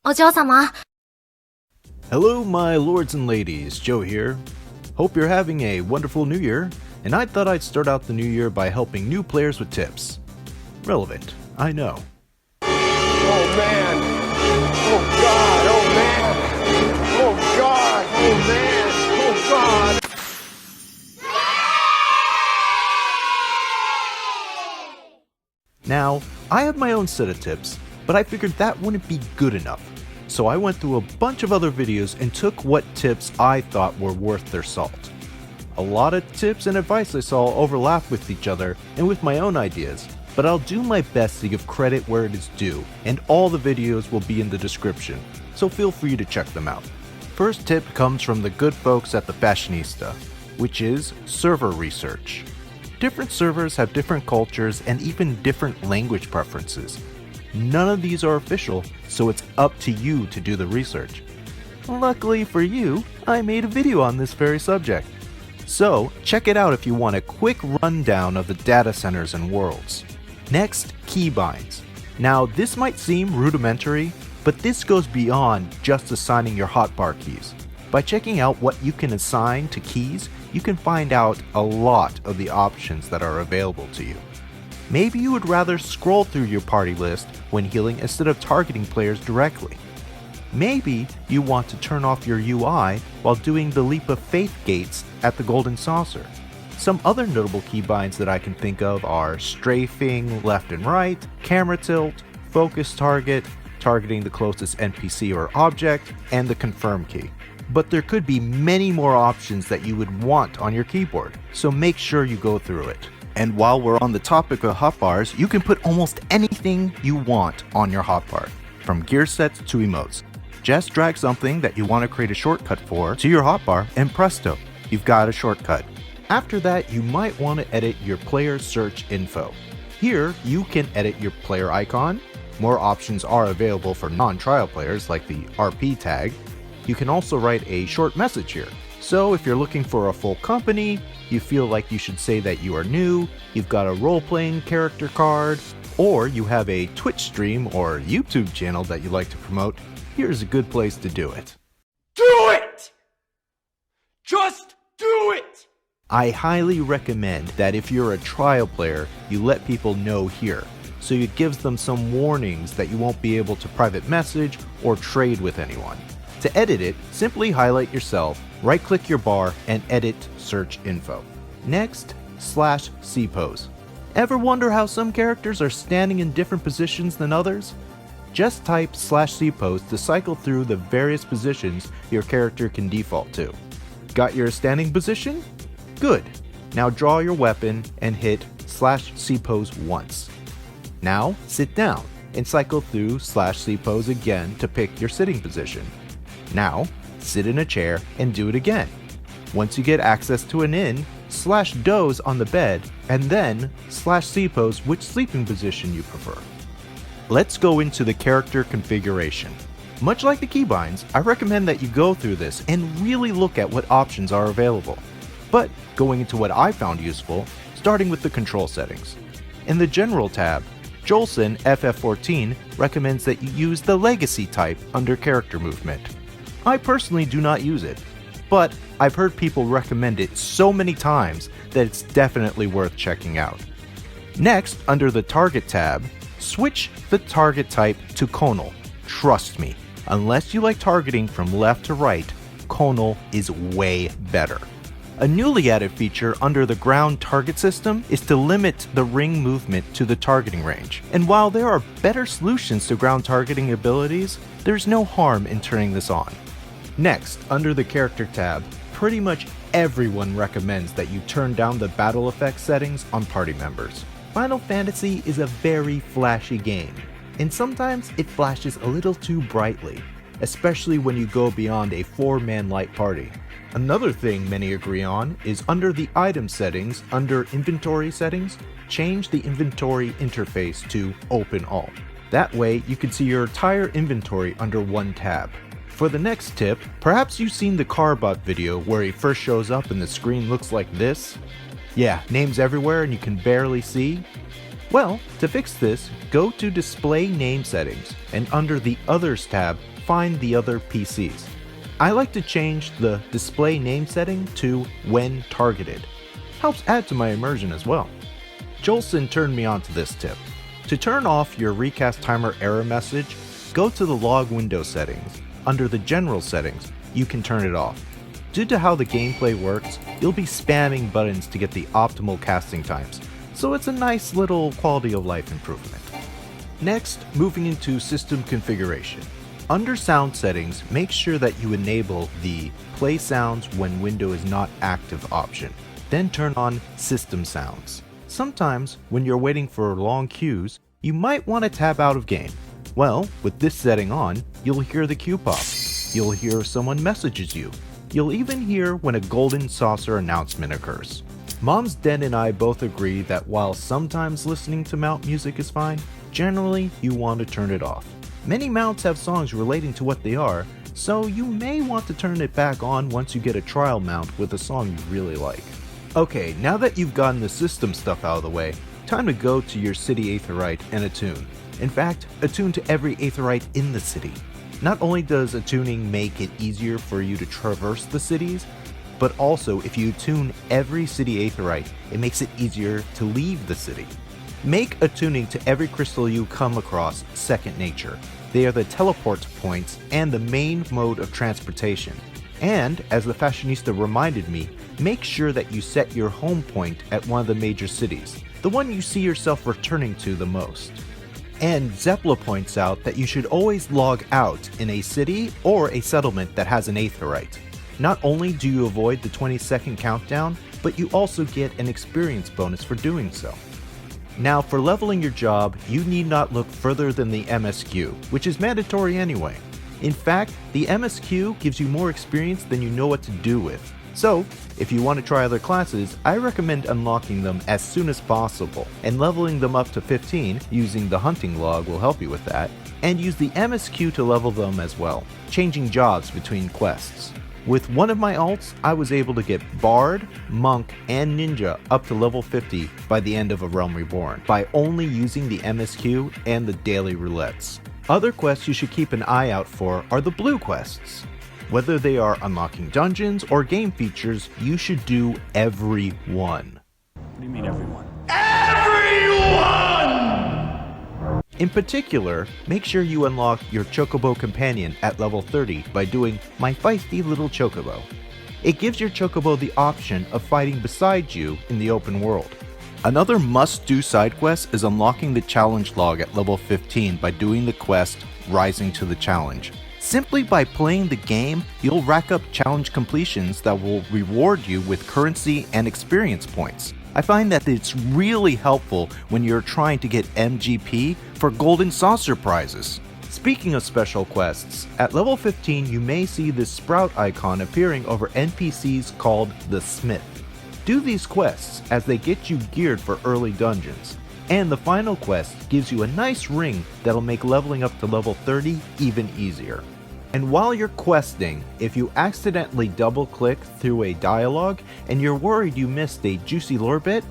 お嬢様。 Hello my lords and ladies, Joe here. Hope you're having a wonderful new year, and I thought I'd start out the new year by helping new players with tips. Relevant, I know. Oh man! Oh god! Oh man! Oh god! Oh man! Oh god! Now, I have my own set of tips, but I figured that wouldn't be good enough. So I went through a bunch of other videos and took what tips I thought were worth their salt. A lot of tips and advice I saw overlap with each other and with my own ideas, but I'll do my best to give credit where it is due, and all the videos will be in the description, so feel free to check them out. First tip comes from the good folks at the Fashionista, which is server research. Different servers have different cultures and even different language preferences. None of these are official, so it's up to you to do the research. Luckily for you, I made a video on this very subject. So, check it out if you want a quick rundown of the data centers and worlds. Next, keybinds. Now, this might seem rudimentary, but this goes beyond just assigning your hotbar keys. By checking out what you can assign to keys, you can find out a lot of the options that are available to you. Maybe you would rather scroll through your party list when healing instead of targeting players directly. Maybe you want to turn off your UI while doing the Leap of Faith gates at the Golden Saucer. Some other notable keybinds that I can think of are strafing left and right, camera tilt, focus target, targeting the closest NPC or object, and the confirm key. But there could be many more options that you would want on your keyboard, so make sure you go through it. And while we're on the topic of hotbars, you can put almost anything you want on your hotbar, from gear sets to emotes. Just drag something that you want to create a shortcut for to your hotbar, and presto, you've got a shortcut. After that, you might want to edit your player search info. Here, you can edit your player icon. More options are available for non-trial players like the RP tag. You can also write a short message here. So if you're looking for a full company, you feel like you should say that you are new, you've got a role-playing character card, or you have a Twitch stream or YouTube channel that you like to promote, here's a good place to do it. Do it! Just do it! I highly recommend that if you're a trial player, you let people know here, so it gives them some warnings that you won't be able to private message or trade with anyone. To edit it, simply highlight yourself, right-click your bar, and edit search info. Next, /cpose. Ever wonder how some characters are standing in different positions than others? Just type /cpose to cycle through the various positions your character can default to. Got your standing position? Good. Now draw your weapon and hit /cpose once. Now sit down and cycle through /cpose again to pick your sitting position. Now, sit in a chair and do it again. Once you get access to an inn, /doze on the bed, and then /cpose which sleeping position you prefer. Let's go into the character configuration. Much like the keybinds, I recommend that you go through this and really look at what options are available. But going into what I found useful, starting with the control settings. In the General tab, Jolson FF14 recommends that you use the Legacy type under character movement. I personally do not use it, but I've heard people recommend it so many times that it's definitely worth checking out. Next, under the Target tab, switch the target type to Conal. Trust me, unless you like targeting from left to right, Conal is way better. A newly added feature under the ground target system is to limit the ring movement to the targeting range. And while there are better solutions to ground targeting abilities, there's no harm in turning this on. Next, under the character tab, pretty much everyone recommends that you turn down the battle effect settings on party members. Final Fantasy is a very flashy game, and sometimes it flashes a little too brightly, especially when you go beyond a 4-man light party. Another thing many agree on is under the item settings, under inventory settings, change the inventory interface to open all. That way you can see your entire inventory under one tab. For the next tip, perhaps you've seen the Carbot video where he first shows up and the screen looks like this. Yeah, names everywhere and you can barely see. Well, to fix this, go to Display Name Settings, and under the Others tab, find the other PCs. I like to change the Display Name setting to When Targeted. Helps add to my immersion as well. Jolson turned me on to this tip. To turn off your recast timer error message, go to the log window settings. Under the general settings, you can turn it off. Due to how the gameplay works, you'll be spamming buttons to get the optimal casting times, so it's a nice little quality of life improvement. Next, moving into system configuration. Under sound settings, make sure that you enable the Play Sounds when window is not active option. Then turn on System Sounds. Sometimes, when you're waiting for long queues, you might want to tab out of game. Well, with this setting on, you'll hear the queue pop. You'll hear if someone messages you. You'll even hear when a golden saucer announcement occurs. Mom's Den and I both agree that while sometimes listening to mount music is fine, generally you want to turn it off. Many mounts have songs relating to what they are, so you may want to turn it back on once you get a trial mount with a song you really like. Okay, now that you've gotten the system stuff out of the way, time to go to your city aetheryte and attune. In fact, attune to every aetheryte in the city. Not only does attuning make it easier for you to traverse the cities, but also if you attune every city aetheryte, it makes it easier to leave the city. Make attuning to every crystal you come across second nature. They are the teleport points and the main mode of transportation. And, as the Fashionista reminded me, make sure that you set your home point at one of the major cities, the one you see yourself returning to the most. And Zeppla points out that you should always log out in a city or a settlement that has an aetheryte. Not only do you avoid the 20-second countdown, but you also get an experience bonus for doing so. Now, for leveling your job, you need not look further than the MSQ, which is mandatory anyway. In fact, the MSQ gives you more experience than you know what to do with. So, if you want to try other classes, I recommend unlocking them as soon as possible, and leveling them up to 15 using the hunting log will help you with that, and use the MSQ to level them as well, changing jobs between quests. With one of my alts, I was able to get Bard, Monk, and Ninja up to level 50 by the end of A Realm Reborn, by only using the MSQ and the daily roulettes. Other quests you should keep an eye out for are the blue quests. Whether they are unlocking dungeons or game features, you should do every one. What do you mean everyone? Everyone! In particular, make sure you unlock your Chocobo companion at level 30 by doing My Feisty Little Chocobo. It gives your Chocobo the option of fighting beside you in the open world. Another must-do side quest is unlocking the challenge log at level 15 by doing the quest Rising to the Challenge. Simply by playing the game, you'll rack up challenge completions that will reward you with currency and experience points. I find that it's really helpful when you're trying to get MGP for golden saucer prizes. Speaking of special quests, at level 15 you may see this sprout icon appearing over NPCs called the Smith. Do these quests as they get you geared for early dungeons. And the final quest gives you a nice ring that'll make leveling up to level 30 even easier. And while you're questing, if you accidentally double-click through a dialogue and you're worried you missed a juicy lore bit,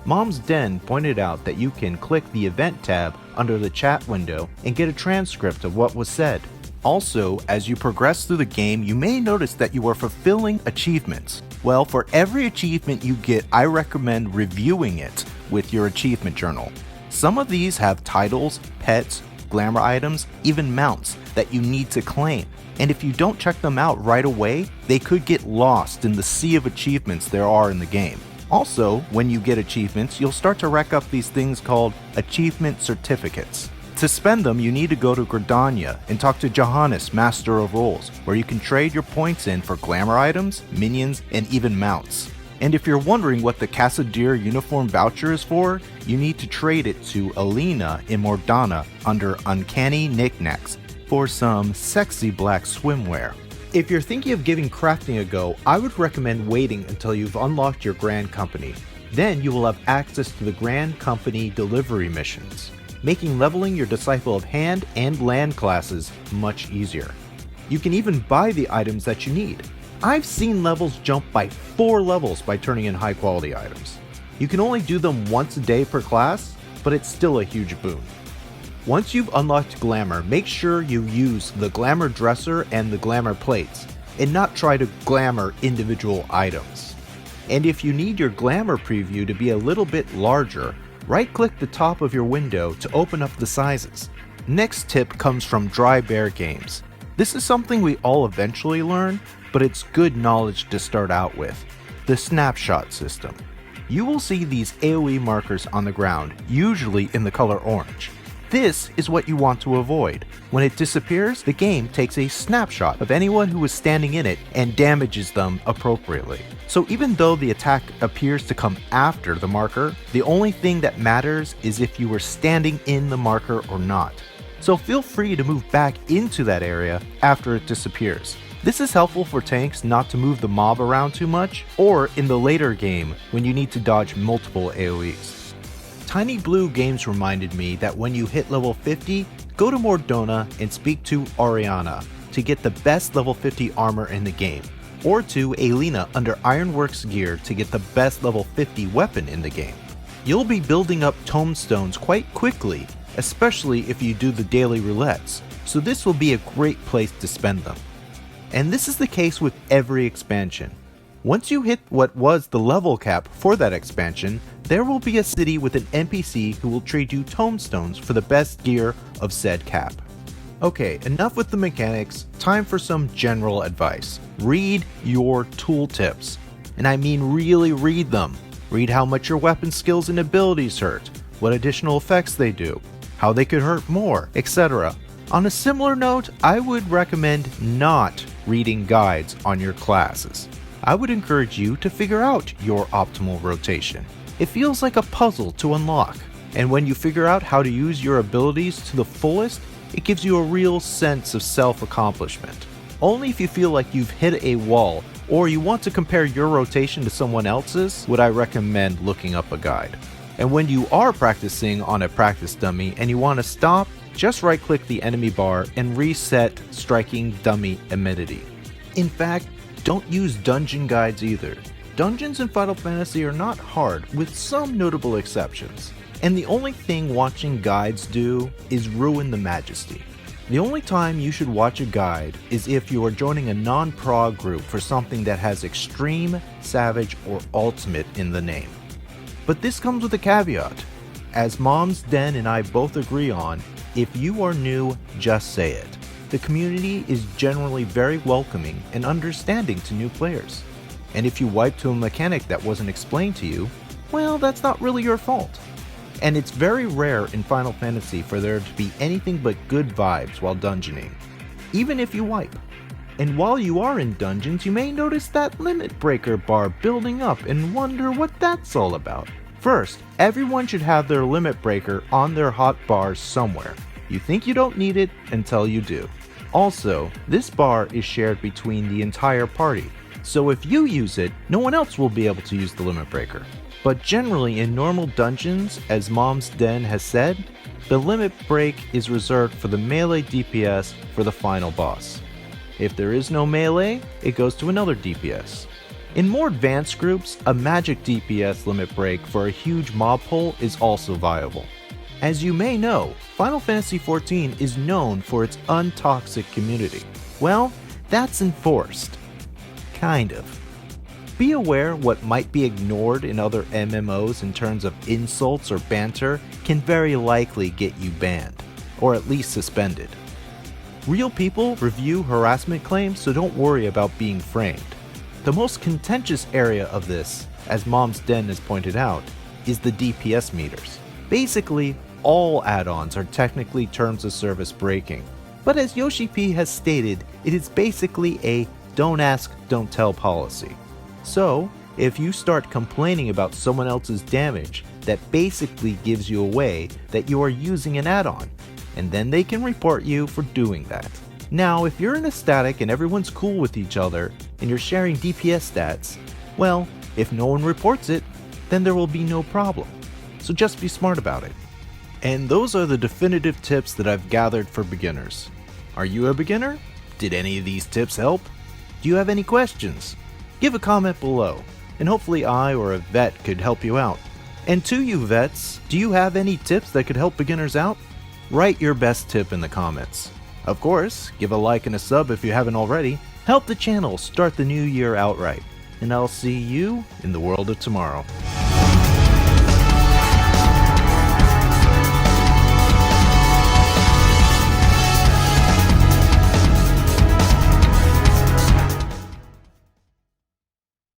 Mom's Den pointed out that you can click the event tab under the chat window and get a transcript of what was said. Also, as you progress through the game, you may notice that you are fulfilling achievements. Well, for every achievement you get, I recommend reviewing it with your achievement journal. Some of these have titles, pets, glamour items, even mounts that you need to claim. And if you don't check them out right away, they could get lost in the sea of achievements there are in the game. Also, when you get achievements, you'll start to rack up these things called achievement certificates. To spend them, you need to go to Gridania and talk to Johannes, Master of Roles, where you can trade your points in for glamour items, minions, and even mounts. And if you're wondering what the Cassadir uniform voucher is for, you need to trade it to Alina in Mordana under Uncanny Knickknacks for some sexy black swimwear. If you're thinking of giving crafting a go, I would recommend waiting until you've unlocked your Grand Company. Then you will have access to the Grand Company delivery missions, making leveling your Disciple of Hand and Land classes much easier. You can even buy the items that you need. I've seen levels jump by 4 levels by turning in high quality items. You can only do them once a day per class, but it's still a huge boon. Once you've unlocked Glamour, make sure you use the Glamour Dresser and the Glamour Plates, and not try to glamour individual items. And if you need your Glamour preview to be a little bit larger, right-click the top of your window to open up the sizes. Next tip comes from TinyBlueGames. This is something we all eventually learn, but it's good knowledge to start out with. The snapshot system. You will see these AoE markers on the ground, usually in the color orange. This is what you want to avoid. When it disappears, the game takes a snapshot of anyone who is standing in it and damages them appropriately. So even though the attack appears to come after the marker, the only thing that matters is if you were standing in the marker or not. So feel free to move back into that area after it disappears. This is helpful for tanks not to move the mob around too much, or in the later game when you need to dodge multiple AoEs. TinyBlueGames reminded me that when you hit level 50, go to Mordona and speak to Oriana to get the best level 50 armor in the game, or to Alina under Ironworks gear to get the best level 50 weapon in the game. You'll be building up tombstones quite quickly, especially if you do the daily roulettes, so this will be a great place to spend them. And this is the case with every expansion. Once you hit what was the level cap for that expansion, there will be a city with an NPC who will trade you tombstones for the best gear of said cap. Okay, enough with the mechanics, time for some general advice. Read your tooltips. And I mean really read them. Read how much your weapon skills and abilities hurt, what additional effects they do, how they could hurt more, etc. On a similar note, I would recommend not reading guides on your classes. I would encourage you to figure out your optimal rotation. It feels like a puzzle to unlock, and when you figure out how to use your abilities to the fullest, it gives you a real sense of self-accomplishment. Only if you feel like you've hit a wall, or you want to compare your rotation to someone else's, would I recommend looking up a guide. And when you are practicing on a practice dummy and you want to stop, just right-click the enemy bar and reset striking dummy immediately. In fact, don't use dungeon guides either. Dungeons in Final Fantasy are not hard, with some notable exceptions. And the only thing watching guides do is ruin the majesty. The only time you should watch a guide is if you are joining a non-prog group for something that has extreme, savage, or ultimate in the name. But this comes with a caveat. As Mom's Den and I both agree on, if you are new, just say it. The community is generally very welcoming and understanding to new players. And if you wipe to a mechanic that wasn't explained to you, well, that's not really your fault. And it's very rare in Final Fantasy for there to be anything but good vibes while dungeoning, even if you wipe. And while you are in dungeons, you may notice that limit breaker bar building up and wonder what that's all about. First, everyone should have their limit breaker on their hotbars somewhere. You think you don't need it until you do. Also, this bar is shared between the entire party, so if you use it, no one else will be able to use the limit breaker. But generally in normal dungeons, as Mom's Den has said, the limit break is reserved for the melee DPS for the final boss. If there is no melee, it goes to another DPS. In more advanced groups, a magic DPS limit break for a huge mob pull is also viable. As you may know, Final Fantasy XIV is known for its untoxic community. Well, that's enforced. Kind of. Be aware what might be ignored in other MMOs in terms of insults or banter can very likely get you banned, or at least suspended. Real people review harassment claims, so don't worry about being framed. The most contentious area of this, as Mom's Den has pointed out, is the DPS meters. Basically, all add-ons are technically terms of service breaking, but as Yoshi P has stated, it is basically a don't ask, don't tell policy. So, if you start complaining about someone else's damage, that basically gives you away that you are using an add-on, and then they can report you for doing that. Now, if you're in a static and everyone's cool with each other, and you're sharing DPS stats, well, if no one reports it, then there will be no problem. So just be smart about it. And those are the definitive tips that I've gathered for beginners. Are you a beginner? Did any of these tips help? Do you have any questions? Give a comment below, and hopefully I or a vet could help you out. And to you vets, do you have any tips that could help beginners out? Write your best tip in the comments. Of course, give a like and a sub if you haven't already. Help the channel start the new year out right. And I'll see you in the world of tomorrow.